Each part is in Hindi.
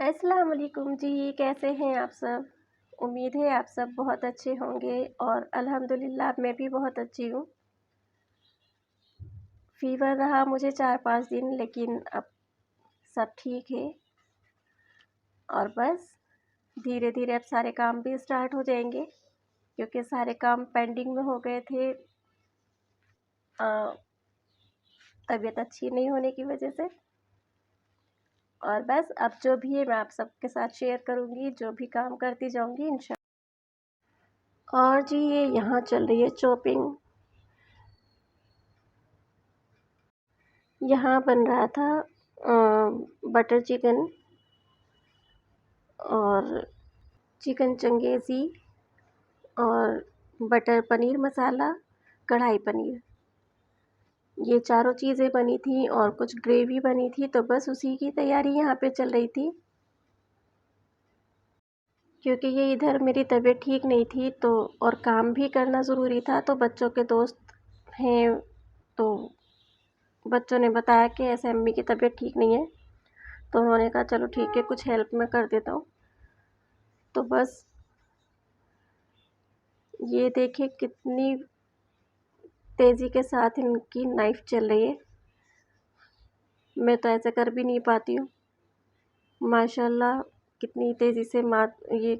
अस्सलाम वालेकुम जी, कैसे हैं आप सब? उम्मीद है आप सब बहुत अच्छे होंगे और अल्हम्दुलिल्लाह मैं भी बहुत अच्छी हूँ। फ़ीवर रहा मुझे 4-5 दिन लेकिन अब सब ठीक है और बस धीरे-धीरे अब सारे काम भी स्टार्ट हो जाएँगे क्योंकि सारे काम पेंडिंग में हो गए थे तबीयत अच्छी नहीं होने की वजह से। और बस अब जो भी है मैं आप सबके साथ शेयर करूँगी, जो भी काम करती जाऊँगी और जी ये यहाँ चल रही है चॉपिंग। यहाँ बन रहा था बटर चिकन और चिकन चंगेज़ी और बटर पनीर मसाला, कढ़ाई पनीर, ये चारों चीज़ें बनी थी और कुछ ग्रेवी बनी थी, तो बस उसी की तैयारी यहाँ पे चल रही थी। क्योंकि ये इधर मेरी तबीयत ठीक नहीं थी तो और काम भी करना ज़रूरी था, तो बच्चों के दोस्त हैं तो बच्चों ने बताया कि ऐसे अम्मी की तबीयत ठीक नहीं है, तो उन्होंने कहा चलो ठीक है कुछ हेल्प मैं कर देता हूँ। तो बस ये देखिए कितनी तेज़ी के साथ इनकी नाइफ़ चल रही है। मैं तो ऐसे कर भी नहीं पाती हूँ। माशाल्लाह कितनी तेज़ी से ये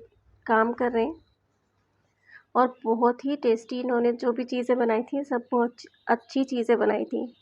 काम कर रहे हैं और बहुत ही टेस्टी इन्होंने जो भी चीज़ें बनाई थी सब बहुत अच्छी चीज़ें बनाई थी।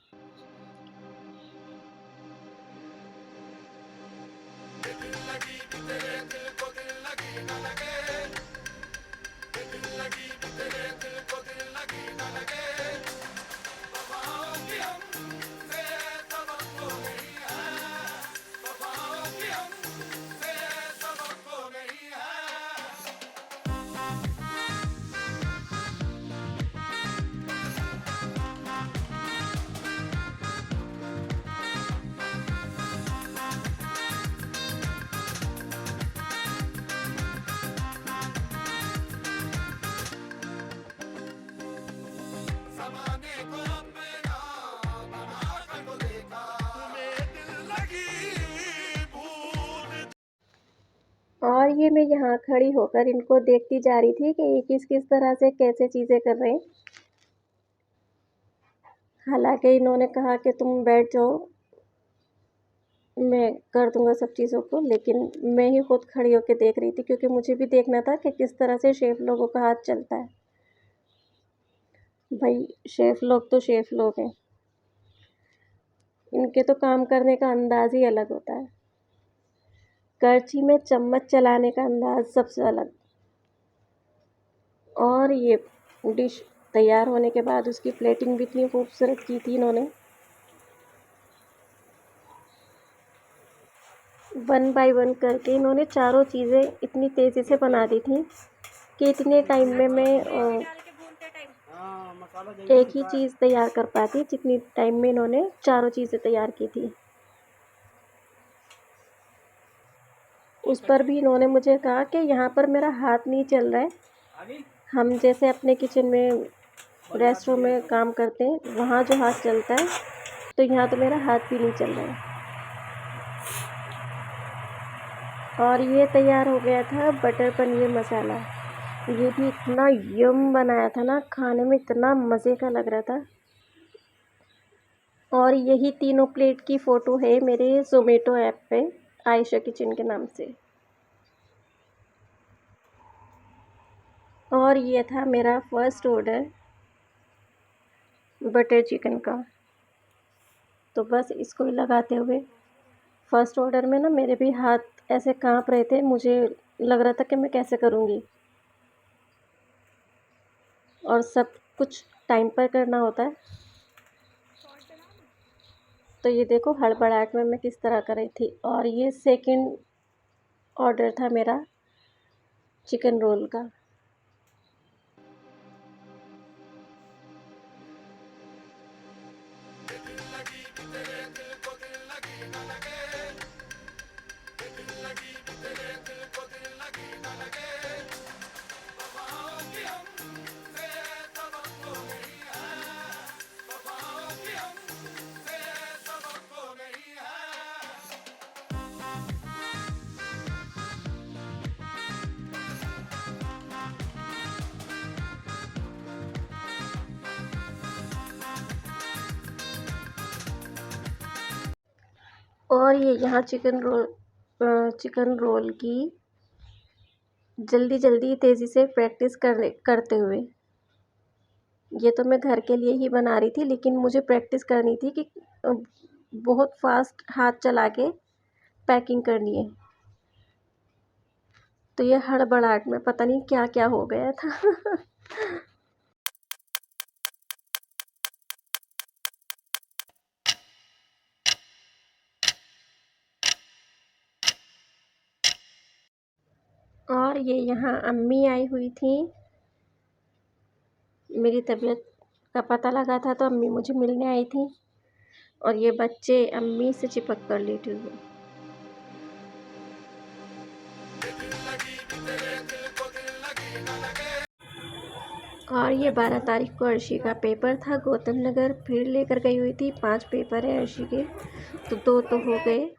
और ये मैं यहाँ खड़ी होकर इनको देखती जा रही थी कि ये किस तरह से कैसे चीज़ें कर रहे हैं। हालांकि इन्होंने कहा कि तुम बैठ जाओ, मैं कर दूंगा सब चीज़ों को, लेकिन मैं ही खुद खड़ी होकर देख रही थी क्योंकि मुझे भी देखना था कि किस तरह से शेफ़ लोगों का हाथ चलता है। भाई शेफ़ लोग तो शेफ़ लोग हैं, इनके तो काम करने का अंदाज़ ही अलग होता है। करछी में चम्मच चलाने का अंदाज़ सबसे अलग। और ये डिश तैयार होने के बाद उसकी प्लेटिंग भी इतनी खूबसूरत की थी इन्होंने। 1 बाय 1 करके इन्होंने चारों चीज़ें इतनी तेज़ी से बना दी थी कि इतने टाइम में मैं एक ही चीज़ तैयार कर पाती जितनी टाइम में इन्होंने चारों चीज़ें तैयार की थी। उस पर भी इन्होंने मुझे कहा कि यहाँ पर मेरा हाथ नहीं चल रहा है। हम जैसे अपने किचन में रेस्टोरेंट में काम करते हैं वहाँ जो हाथ चलता है, तो यहाँ तो मेरा हाथ भी नहीं चल रहा है। और ये तैयार हो गया था बटर पनीर मसाला। ये भी इतना यम बनाया था ना, खाने में इतना मज़े का लग रहा था। और यही तीनों प्लेट की फ़ोटो है मेरे ज़ोमैटो ऐप पे, आयशा किचन के नाम से। और ये था मेरा फ़र्स्ट ऑर्डर बटर चिकन का। तो बस इसको ही लगाते हुए फ़र्स्ट ऑर्डर में ना मेरे भी हाथ ऐसे काँप रहे थे, मुझे लग रहा था कि मैं कैसे करूँगी। और सब कुछ टाइम पर करना होता है, तो ये देखो हड़बड़ाहट में मैं किस तरह कर रही थी। और ये सेकंड ऑर्डर था मेरा चिकन रोल का। और ये यहाँ चिकन रोल की जल्दी जल्दी तेज़ी से प्रैक्टिस करते हुए, ये तो मैं घर के लिए ही बना रही थी, लेकिन मुझे प्रैक्टिस करनी थी कि बहुत फास्ट हाथ चला के पैकिंग करनी है। तो ये हड़बड़ाहट में पता नहीं क्या क्या हो गया था। और ये यहाँ अम्मी आई हुई थी, मेरी तबीयत का पता लगा था तो अम्मी मुझे मिलने आई थी। और ये बच्चे अम्मी से चिपक कर लेटे हुए। और ये 12 तारीख को अर्शी का पेपर था, गौतम नगर फिर लेकर गई हुई थी। 5 पेपर है अर्शी के, तो 2 तो हो गए।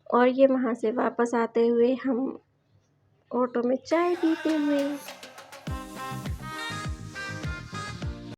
और ये वहाँ से वापस आते हुए हम ऑटो में चाय पीते हुए